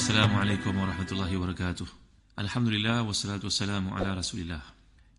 Assalamualaikum warahmatullahi wabarakatuh. Alhamdulillah wassalatu wassalamu ala Rasulillah.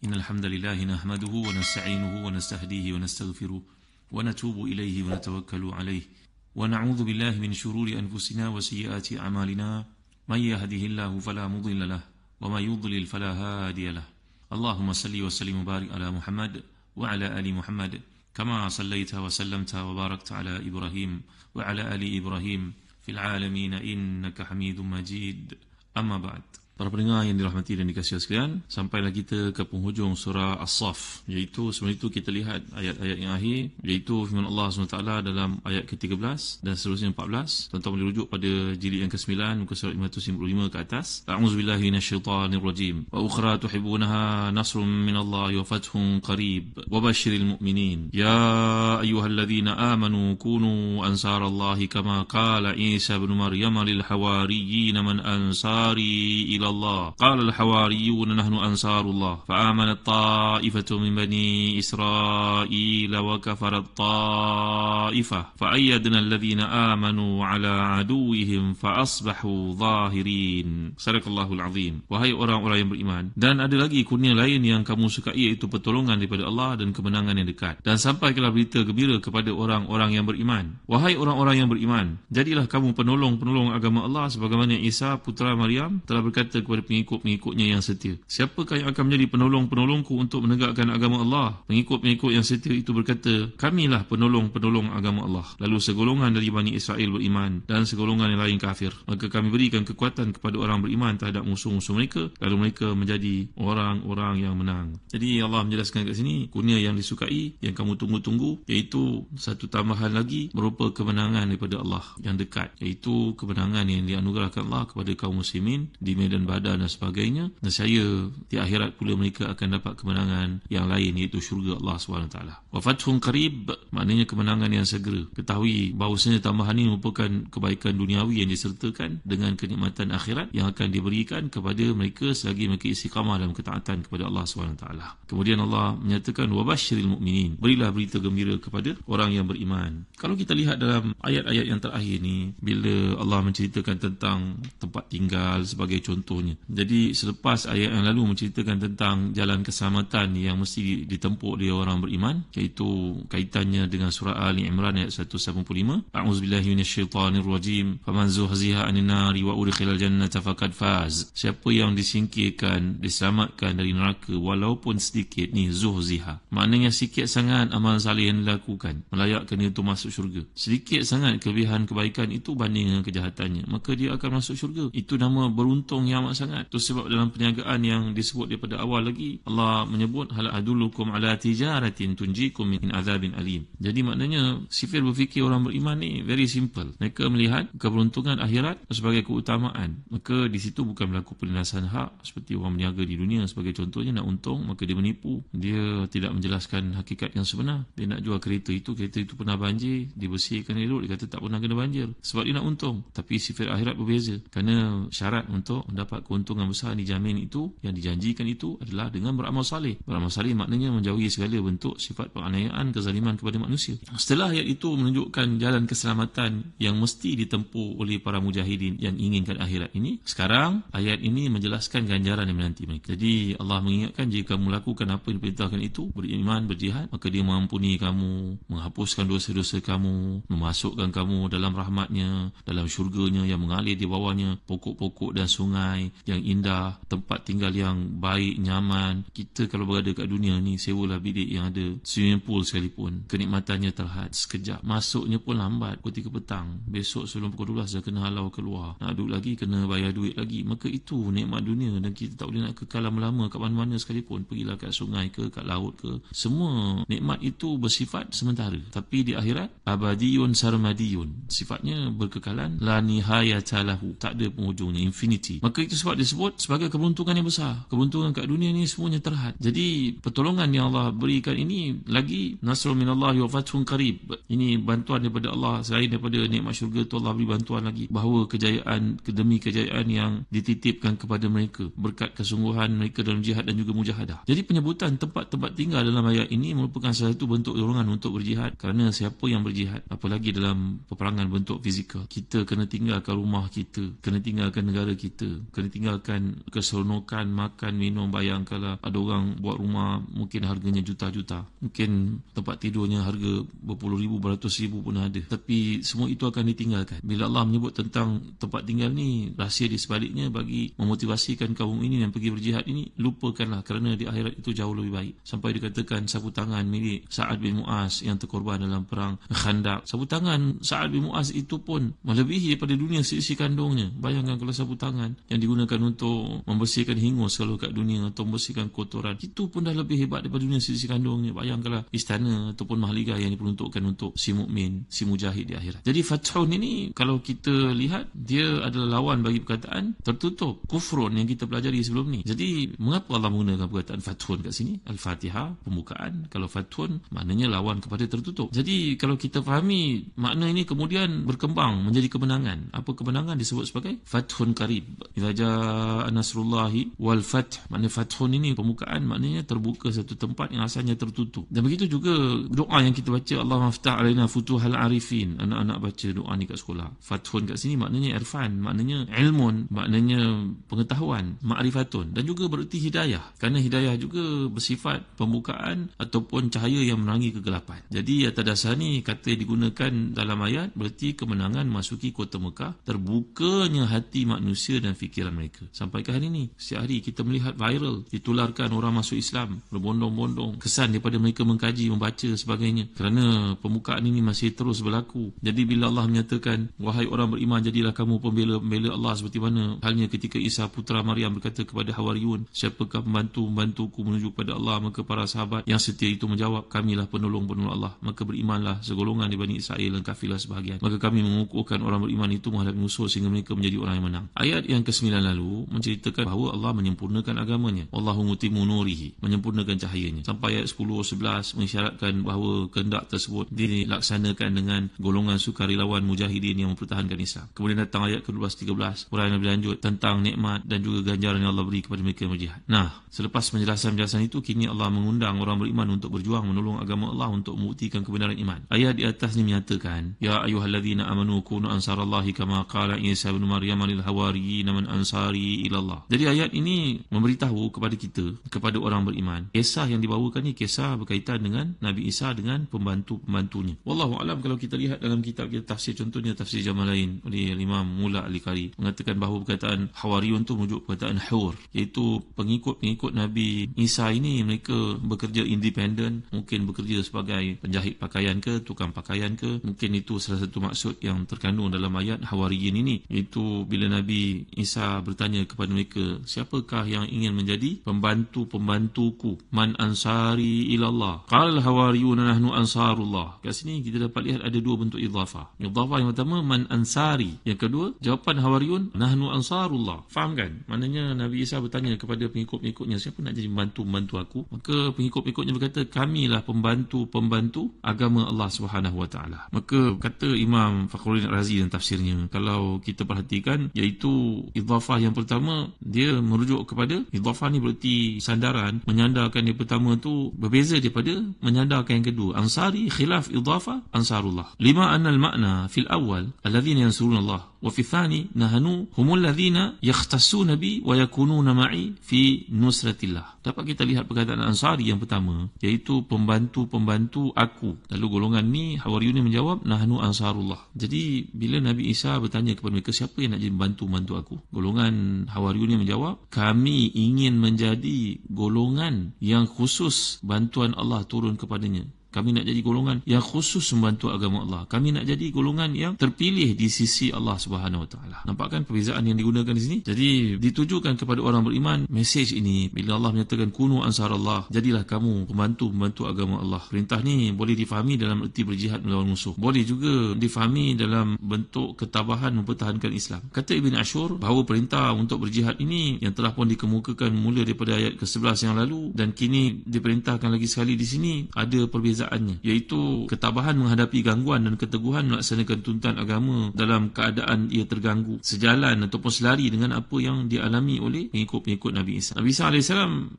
Innal hamdalillah nahmaduhu wa nasta'inuhu wa nastahdihi wa nastaghfiruh wa natubu ilaihi wa natawakkalu alaihi wa na'udzu billahi min shururi anfusina wa sayyiati a'malina. May yahdihillahu fala mudilla lahu wa may yudlil fala hadiya lahu. Allahumma salli wa sallim wa barik ala Muhammad wa ala ali Muhammad kama sallaita wa sallamta wa barakta ala Ibrahim wa ala ali Ibrahim fil alamin innaka Hamidum Majid. Amma ba'd. Para pendengar yang dirahmati dan dikasihi sekalian, sampailah kita ke penghujung surah As-Saff, iaitu sebelum itu kita lihat ayat-ayat yang akhir, iaitu firman Allah SWT dalam ayat ke-13 dan seterusnya 14. Tuan-tuan boleh rujuk pada jilid yang ke-9 muka surat 555 ke atas. A'udzubillahi minasyaitanirrajim. Wa ukhra tuhibbunaha nasrun minallahi wa fathun qarib wa basyiril mu'minin. Ya ayyuhalladzina amanu kunu ansarallahi kama qala Isa ibn Maryam lil hawariyyin man ansari ila Allah. Qala al-hawariyun nahnu ansarullah. Fa'amanat ta'ifatu min bani Israil wa kafarat ta'ifah. Fa'ayyadna alladhina amanu ala aduwihim fa'asbahu zahirin. Sadaqallahul azim. Wahai orang-orang yang beriman, dan ada lagi kurnia lain yang kamu sukai, iaitu pertolongan daripada Allah dan kemenangan yang dekat. Dan sampaikanlah berita gembira kepada orang-orang yang beriman. Wahai orang-orang yang beriman, jadilah kamu penolong-penolong agama Allah sebagaimana Isa putra Maryam telah berkata kepada pengikut-pengikutnya yang setia. Siapakah yang akan menjadi penolong-penolongku untuk menegakkan agama Allah? Pengikut-pengikut yang setia itu berkata, kamilah penolong-penolong agama Allah. Lalu segolongan dari Bani Israel beriman dan segolongan yang lain kafir. Maka kami berikan kekuatan kepada orang beriman terhadap musuh-musuh mereka, lalu mereka menjadi orang-orang yang menang. Jadi Allah menjelaskan kat sini kurnia yang disukai, yang kamu tunggu-tunggu, iaitu satu tambahan lagi berupa kemenangan daripada Allah yang dekat, iaitu kemenangan yang dianugerahkan Allah kepada kaum muslimin di medan badar dan sebagainya. Dan saya di akhirat pula mereka akan dapat kemenangan yang lain, iaitu syurga Allah SWT. Wa fathun qarib, maknanya kemenangan yang segera. Ketahui bahawasanya tambahan ini merupakan kebaikan duniawi yang disertakan dengan kenikmatan akhirat yang akan diberikan kepada mereka selagi mereka istiqamah dalam ketaatan kepada Allah SWT. Kemudian Allah menyatakan wa basyiril mu'minin, berilah berita gembira kepada orang yang beriman. Kalau kita lihat dalam ayat-ayat yang terakhir ni, bila Allah menceritakan tentang tempat tinggal sebagai contohnya. Jadi selepas ayat yang lalu menceritakan tentang jalan keselamatan yang mesti ditempuh oleh orang beriman, iaitu kaitannya dengan surah Ali Imran ayat 175. A'udzubillahi minasyaitanirrajim. Faman zuhziha 'anil nari wa udkhilal jannata faqad faz. Siapa yang disingkirkan, diselamatkan dari neraka walaupun sedikit, ni zuhziha. Maknanya sikit sangat amal saleh yang dilakukan melayakkan dia untuk masuk syurga. Sedikit sangat kelebihan kebaikan itu banding dengan kejahatannya, maka dia akan masuk syurga. Itu nama beruntung yang amat sangat. Itu sebab dalam perniagaan yang disebut daripada awal lagi, Allah menyebut hal adullukum ala tijaratin tunjikum min azabin alim. Jadi maknanya sifir berfikir orang beriman ni very simple. Mereka melihat keberuntungan akhirat sebagai keutamaan. Maka di situ bukan berlaku penindasan hak seperti orang berniaga di dunia sebagai contohnya, nak untung maka dia menipu. Dia tidak menjelaskan hakikat yang sebenar. Dia nak jual kereta itu pernah banjir, dibersihkan elok, dia kata tak pernah kena banjir sebab dia nak untung. Tapi sifir akhirat berbeza, kerana syarat untuk mendapat keuntungan besar dijamin itu, yang dijanjikan itu adalah dengan beramal saleh. Beramal saleh maknanya menjauhi segala bentuk sifat penganiayaan, kezaliman kepada manusia. Setelah ayat itu menunjukkan jalan keselamatan yang mesti ditempuh oleh para mujahidin yang inginkan akhirat ini, sekarang ayat ini menjelaskan ganjaran yang menanti mereka. Jadi Allah mengingatkan, jika kamu lakukan apa yang diperintahkan itu, beriman, berjihad, maka dia mengampuni kamu, menghapuskan dosa-dosa kamu, memasukkan kamu dalam rahmatnya, dalam syurganya yang mengalir di bawahnya pokok-pokok dan sungai yang indah, tempat tinggal yang baik, nyaman. Kita kalau berada kat dunia ni, sewalah bilik yang ada swimming pool sekalipun, kenikmatannya terhad sekejap, masuknya pun lambat, pukul 3 petang, besok sebelum pukul 12 dah kena halau keluar, nak duduk lagi kena bayar duit lagi. Maka itu nikmat dunia, dan kita tak boleh nak kekal lama-lama kat mana-mana sekalipun. Pergilah kat sungai ke, kat laut ke, semua nikmat itu bersifat sementara. Tapi di akhirat abadiyun sarmadiyun, sifatnya berkekalan, la nihayata lahu, tak ada penghujungnya, infinity. Maka Itu sebab disebut sebagai keberuntungan yang besar. Keberuntungan kat dunia ni semuanya terhad. Jadi pertolongan yang Allah berikan ini lagi nasrul minallahi wa fathun qarib. Ini bantuan daripada Allah. Selain daripada nikmat syurga tu, Allah beri bantuan lagi bahawa kejayaan demi kejayaan yang dititipkan kepada mereka berkat kesungguhan mereka dalam jihad dan juga mujahadah. Jadi penyebutan tempat-tempat tinggal dalam ayat ini merupakan salah satu bentuk dorongan untuk berjihad, kerana siapa yang berjihad, apalagi dalam peperangan bentuk fizikal, kita kena tinggalkan rumah kita, kena tinggalkan negara kita, kena tinggalkan keseronokan makan minum. Bayangkanlah ada orang buat rumah mungkin harganya juta-juta, mungkin tempat tidurnya harga berpuluh ribu, beratus ribu pun ada, tapi semua itu akan ditinggalkan. Bila Allah menyebut tentang tempat tinggal ni, rahsia di sebaliknya bagi memotivasikan kaum ini yang pergi berjihad ini, lupakanlah, kerana di akhirat itu jauh lebih baik. Sampai dikatakan sapu tangan milik Sa'ad bin Mu'az yang terkorban dalam perang Khandaq, sapu tangan Sa'ad bin Mu'az itu pun melebihi daripada dunia seisi kandungnya. Bayangkan kalau sapu tangan yang digunakan untuk membersihkan hingus kalau kat dunia, atau membersihkan kotoran, itu pun dah lebih hebat daripada dunia seisi kandungnya. Bayangkanlah istana ataupun mahligai yang diperuntukkan untuk si mukmin, si mujahid di akhirat. Jadi fathun ini kalau kita lihat, dia adalah lawan bagi perkataan tertutup, kufrun yang kita pelajari sebelum ni. Jadi mengapa Allah menggunakan perkataan fathun kat sini? Al-Fatihah, pembukaan. Kalau fathun maknanya lawan kepada tertutup. Jadi kalau kita fahami makna ini, kemudian berkembang menjadi kemenangan. Apa kemenangan? Disebut sebagai fathun qarib. Idza jaa nasrullahi wal fath. Makna fathun ini pembukaan, maknanya terbuka satu tempat yang asalnya tertutup. Dan begitu juga doa yang kita baca, Allahumma aftah alaina futuhal arifin. Anak-anak baca doa ni kat sekolah. Fathun kat sini maknanya irfan, maknanya ilmun, maknanya pengetahuan, ma'rifatun, dan juga bererti hidayah. Kerana hidayah juga bersifat pembukaan ataupun cahaya yang menerangi kegelapan. Jadi atas dasar ni kata yang digunakan dalam ayat berarti kemenangan masuki kota Mekah, terbukanya hati manusia dan fikiran mereka. Sampai ke hari ini, setiap hari kita melihat viral, ditularkan orang masuk Islam berbondong-bondong, kesan daripada mereka mengkaji, membaca sebagainya, kerana pembukaan ini masih terus berlaku. Jadi bila Allah menyatakan, wahai orang beriman, jadilah kamu pembela Allah, seperti mana halnya ketika Isa putra Maryam berkata kepada Hawariyun, siapakah pembantu-pembantuku menuju kepada Allah? Maka para sahabat yang setia itu menjawab, kamilah penolong-penolong Allah. Maka berimanlah segolongan di Bani Israel dan kafilah sebahagian. Maka kami mengukuhkan orang beriman itu menghadapi musuh sehingga mereka menjadi orang yang menang. Ayat yang ke-9 lalu menceritakan bahawa Allah menyempurnakan agamanya. Wallahu mutimmu nurihi, menyempurnakan cahayanya. Sampai ayat 10-11 mengisyaratkan bahawa kehendak tersebut dilaksanakan dengan golongan sukarelawan mujahidin yang mempertahankan Islam. Kemudian datang ayat ke-12-13, huraian lebih lanjut tentang nikmat dan juga ganjaran yang Allah beri kepada mereka yang berjihad. Nah, selepas penjelasan-penjelasan itu, kini Allah mengundang orang beriman untuk berjuang menolong agama Allah untuk membuktikan kebenaran iman. Ayat di atas ini menyatakan, ya ayyuhalladzina amanu kunu ansarallahi kama qala Isa bin Maryam lil hawariyyin man ansari ila Allah. Jadi ayat ini memberitahu kepada kita, kepada orang beriman, kisah yang dibawakan ni kisah berkaitan dengan Nabi Isa dengan pembantu-pembantunya. Wallahu alam, kalau kita lihat dalam kitab kita tafsir, contohnya tafsir Jamalain oleh Imam Mula Al-Qari, mengatakan bahawa perkataan hawariyun tu merujuk perkataan hur, iaitu pengikut-pengikut Nabi Isa ini mereka bekerja independen, mungkin bekerja sebagai penjahit pakaian ke, tukang pakaian ke, mungkin itu salah satu maksud yang terkandung dalam ayat hawariyin ini, iaitu bila Nabi Isa bertanya kepada mereka, siapakah yang ingin menjadi pembantu-pembantuku? Man ansari ilallah? Qala hawariyun nahnu ansarullah. Kat sini kita dapat lihat ada dua bentuk idhafah. Idhafah yang pertama man ansari, yang kedua jawapan hawariyun nahnu ansarullah. Faham kan? Maknanya Nabi Isa bertanya kepada pengikut-pengikutnya, siapa nak jadi pembantu-pembantu aku? Maka pengikut-pengikutnya berkata, kamilah pembantu-pembantu agama Allah Subhanahu Wa Taala. Maka kata Imam Fakhruddin Razi dalam tafsirnya, kalau kita perhatikan, iaitu idhafah yang pertama dia merujuk kepada, idhafah ni berarti sandaran, menyandarkan yang pertama tu berbeza daripada menyandarkan yang kedua. Ansari khilaf idhafah ansarullah. Lima anal makna fil awal alladhina yansuruna Allah, wa fi thani nahnu humul ladhina yakhtassuna bi wa yakununa ma'i fi nusratillah. Dapat kita lihat perkataan ansari yang pertama, iaitu pembantu-pembantu aku. Lalu golongan ni hawariyun ni menjawab nahnu ansarullah. Jadi bila Nabi Isa bertanya kepada mereka, siapa yang nak jadi pembantu-pembantu aku? Golongan hawariyun ni menjawab, kami ingin menjadi golongan yang khusus bantuan Allah turun kepadanya. Kami nak jadi golongan yang khusus membantu agama Allah. Kami nak jadi golongan yang terpilih di sisi Allah Subhanahu Wa Taala. Nampak kan perbezaan yang digunakan di sini? Jadi ditujukan kepada orang beriman. Mesej ini bila Allah menyatakan kunu ansarallah, jadilah kamu pembantu agama Allah. Perintah ni boleh difahami dalam erti berjihad melawan musuh. Boleh juga difahami dalam bentuk ketabahan mempertahankan Islam. Kata Ibn Ashur bahawa perintah untuk berjihad ini yang telah pun dikemukakan mula daripada ayat ke-11 yang lalu dan kini diperintahkan lagi sekali di sini, ada perbezaannya, iaitu ketabahan menghadapi gangguan dan keteguhan melaksanakan tuntutan agama dalam keadaan ia terganggu, sejalan ataupun selari dengan apa yang dialami oleh pengikut-pengikut Nabi Isa. Nabi Isa AS,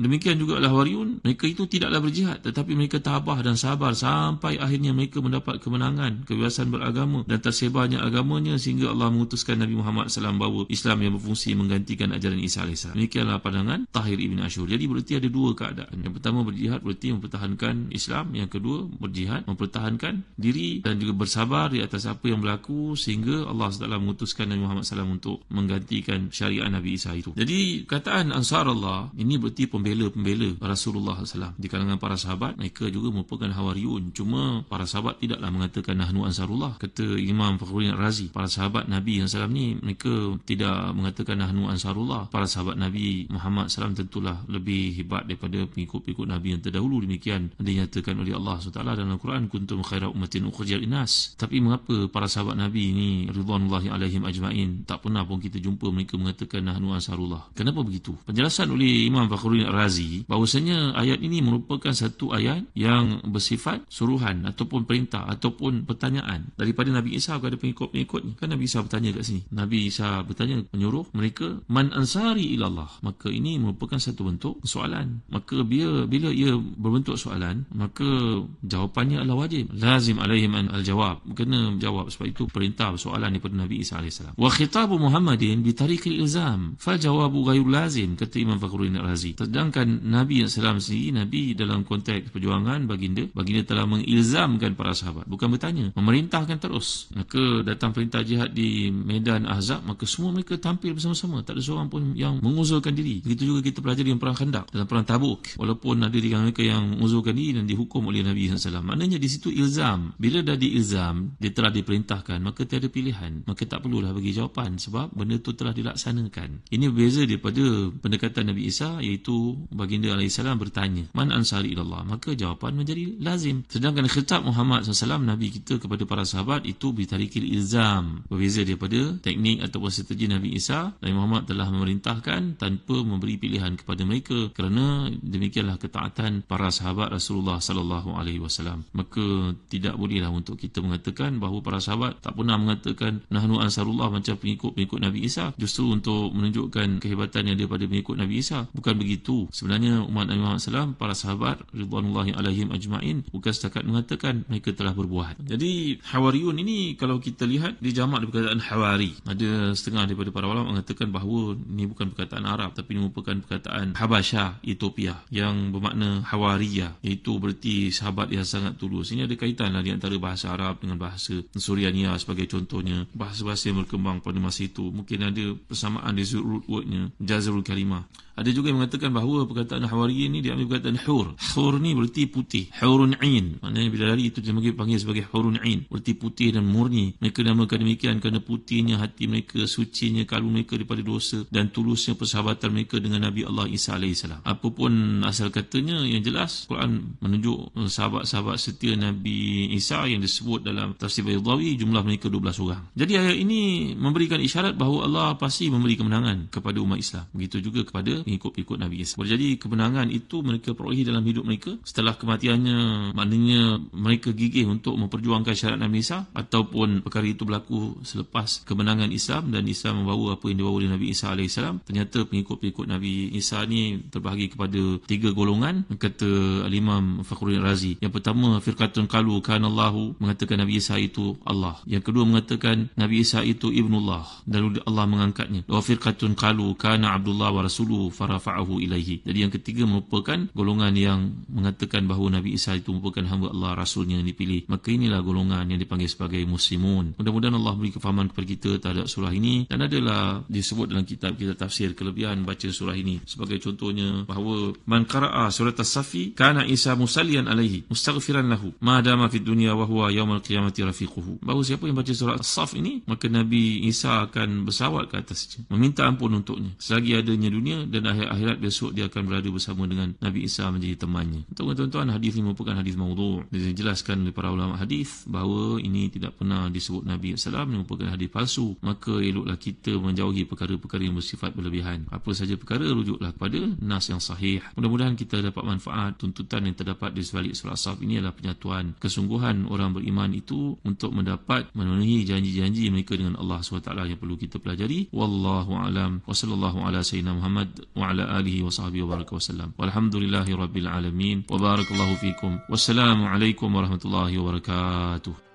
demikian juga Al-Hawariyun, mereka itu tidaklah berjihad, tetapi mereka tabah dan sabar sampai akhirnya mereka mendapat kemenangan, kebebasan beragama dan tersebarnya agamanya sehingga Allah mengutuskan Nabi Muhammad SAW bahawa Islam yang berfungsi menggantikan ajaran Isa AS. Demikianlah pandangan Tahir Ibn Ashur. Jadi berarti ada dua keadaan. Yang pertama berjihad berarti mempertahankan Islam, yang kedua berjihad mempertahankan diri dan juga bersabar di atas apa yang berlaku sehingga Allah SWT mengutuskan Nabi Muhammad SAW untuk menggantikan syariat Nabi Isa itu. Jadi kataan Ansar Allah ini berarti pembela-pembela Rasulullah SAW. Di kalangan para sahabat mereka juga merupakan Hawariyun. Cuma para sahabat tidaklah mengatakan nahnu Ansarullah. Kata Imam Fakhruddin Razi, para sahabat Nabi SAW ni mereka tidak mengatakan nahnu Ansarullah. Para sahabat Nabi Muhammad SAW tentulah lebih hebat daripada pengikut-pengikut Nabi yang terdahulu. Demikian dinyatakan oleh Allah SWT dalam Al-Quran, kuntum khaira ummatin ukhrijat linnas. Tapi mengapa para sahabat Nabi ini ridwanullahi alaihim ajma'in tak pernah pun kita jumpa mereka mengatakan nahnu ansarullah? Kenapa begitu? Penjelasan oleh Imam Fakhruddin Razi bahawasanya ayat ini merupakan satu ayat yang bersifat suruhan ataupun perintah ataupun pertanyaan daripada Nabi Isa kepada pengikut-pengikutnya. Kan Nabi Isa bertanya kat sini. Nabi Isa bertanya, menyuruh mereka, man ansari ilallah. Maka ini merupakan satu bentuk soalan. Maka bila ia berbentuk soalan, maka jawapannya adalah wajib. Lazim alaihim al-jawab. Kena jawab, sebab itu perintah soalan daripada Nabi Isa AS. Wa khitabu Muhammadin bi tariqil ilzam fal jawabu ghairu lazim, kata Imam Fakhruddin Razi. Sedangkan Nabi SAW sendiri, Nabi dalam konteks perjuangan baginda telah mengilzamkan para sahabat, bukan bertanya, memerintahkan terus. Maka datang perintah jihad di medan Ahzab, maka semua mereka tampil bersama-sama, tak ada seorang pun yang menguzurkan diri. Begitu juga kita pelajari dalam perang Khandaq, dalam perang Tabuk, walaupun ada di kalangan mereka yang menguzurkan diri dan dihukum oleh Nabi SAW. Maknanya di situ ilzam. Bila dah diilzam, dia telah diperintahkan, maka tiada pilihan, maka tak perlulah bagi jawapan sebab benda itu telah dilaksanakan. Ini berbeza daripada pendekatan Nabi Isa, iaitu baginda AS bertanya, man ansari ilallah, maka jawapan menjadi lazim. Sedangkan khitab Muhammad SAW, Nabi kita kepada para sahabat, itu bitarikil ilzam. Berbeza daripada teknik ataupun strategi Nabi Isa. Nabi Muhammad telah memerintahkan tanpa memberi pilihan kepada mereka, kerana demikianlah ketaatan para sahabat Rasulullah SAW. Maka tidak bolehlah untuk kita mengatakan bahawa para sahabat tak pernah mengatakan nahnu ansarullah macam pengikut-pengikut Nabi Isa, justru untuk menunjukkan kehebatan yang ada pada pengikut Nabi Isa. Bukan begitu. Sebenarnya umat Nabi Muhammad SAW, para sahabat ridwanullahi alaihim ajma'in, bukan setakat mengatakan, mereka telah berbuat. Jadi Hawariyun ini kalau kita lihat dijamak dari perkataan Hawari. Ada setengah daripada para ulama mengatakan bahawa ini bukan perkataan Arab, tapi ini merupakan perkataan Habasyah, Ethiopia, yang bermakna Hawariyah, iaitu berarti sahabat yang sangat tulus. Ini ada kaitanlah di antara bahasa Arab dengan bahasa Suryania sebagai contohnya. Bahasa-bahasa yang berkembang pada masa itu mungkin ada persamaan di root wordnya, jazrul kalimah. Ada juga yang mengatakan bahawa perkataan Hawariyyin ini diambil perkataan hur. Hur ni berarti putih. Hurun ain. Maknanya bila dari itu dipanggil sebagai hurun ain. Berarti putih dan murni. Mereka namakan demikian kerana putihnya hati mereka, sucinya kalbu mereka daripada dosa dan tulusnya persahabatan mereka dengan Nabi Allah Isa AS. Apapun asal katanya, yang jelas Quran menunjuk sahabat-sahabat setia Nabi Isa yang disebut dalam tafsir Baydawi, jumlah mereka 12 orang. Jadi ayat ini memberikan isyarat bahawa Allah pasti memberi kemenangan kepada umat Islam. Begitu juga kepada pengikut-pengikut Nabi Isa. Jadi kemenangan itu mereka perolehi dalam hidup mereka setelah kematiannya, maknanya mereka gigih untuk memperjuangkan syariat Nabi Isa, ataupun perkara itu berlaku selepas kemenangan Islam dan Islam membawa apa yang dibawa oleh Nabi Isa AS. Ternyata pengikut-pengikut Nabi Isa ni terbahagi kepada 3 golongan, kata Al-Imam Fakhruddin Razi. Yang pertama, firqatun qalu kanallahu, mengatakan Nabi Isa itu Allah. Yang kedua mengatakan Nabi Isa itu ibnullah, dan Allah mengangkatnya. Wa firqatun qalu kana Abdullah wa rasuluhu farafa'ahu ilaihi. Jadi yang ketiga merupakan golongan yang mengatakan bahawa Nabi Isa itu merupakan hamba Allah, rasulnya yang dipilih. Maka inilah golongan yang dipanggil sebagai muslimun. Mudah-mudahan Allah beri kefahaman kepada kita terhadap surah ini, dan adalah disebut dalam kitab kita tafsir kelebihan baca surah ini. Sebagai contohnya bahawa man qara'a surat as-safi kana Isa musallian alaihi. ibadihi mustaghfiran lahu ma dama fid dunya wa huwa yaumil qiyamati rafiquhu. Bahawa siapa yang baca surah As-Saff ini, maka Nabi Isa akan bersawat ke atasnya, meminta ampun untuknya selagi adanya dunia, dan akhirat besok dia akan berada bersama dengan Nabi Isa menjadi temannya. Tuan-tuan, hadis ini merupakan hadis maudhu'. Dijelaskan oleh para ulama hadis bahawa ini tidak pernah disebut Nabi SAW, merupakan hadis palsu. Maka eloklah kita menjauhi perkara-perkara yang bersifat berlebihan. Apa saja perkara, rujuklah kepada nas yang sahih. Mudah-mudahan kita dapat manfaat. Tuntutan yang terdapat di sebalik surah As-Saff ini adalah penyatuan kesungguhan orang beriman itu untuk mendapat memenuhi janji-janji mereka dengan Allah SWT yang perlu kita pelajari. Wallahu a'lam wa sallallahu ala sayyidina Muhammad wa ala alihi wa sahbihi wa baraka wasallam. Walhamdulillahi rabbil alamin wa barakallahu fikum. Wassalamu alaikum warahmatullahi wabarakatuh.